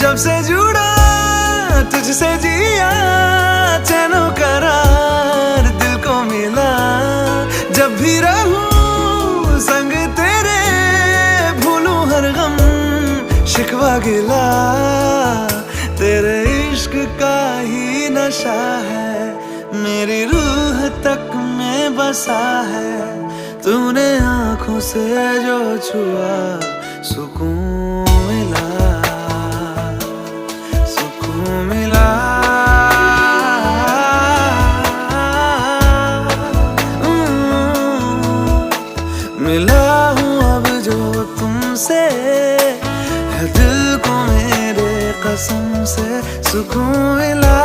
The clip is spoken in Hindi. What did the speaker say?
जब से जुड़ा तुझसे जिया, चैनो करार दिल को मिला। जब भी रहूं संग तेरे, भूलूं हर गम शिकवा गिला। तेरे इश्क का ही नशा है, मेरी रूह तक में बसा है। तूने आंखों से जो छुआ, सुकून मिला, सुकून मिला। मिला हूँ अब जो तुमसे, है दिल को मेरे कसम से सुकून मिला।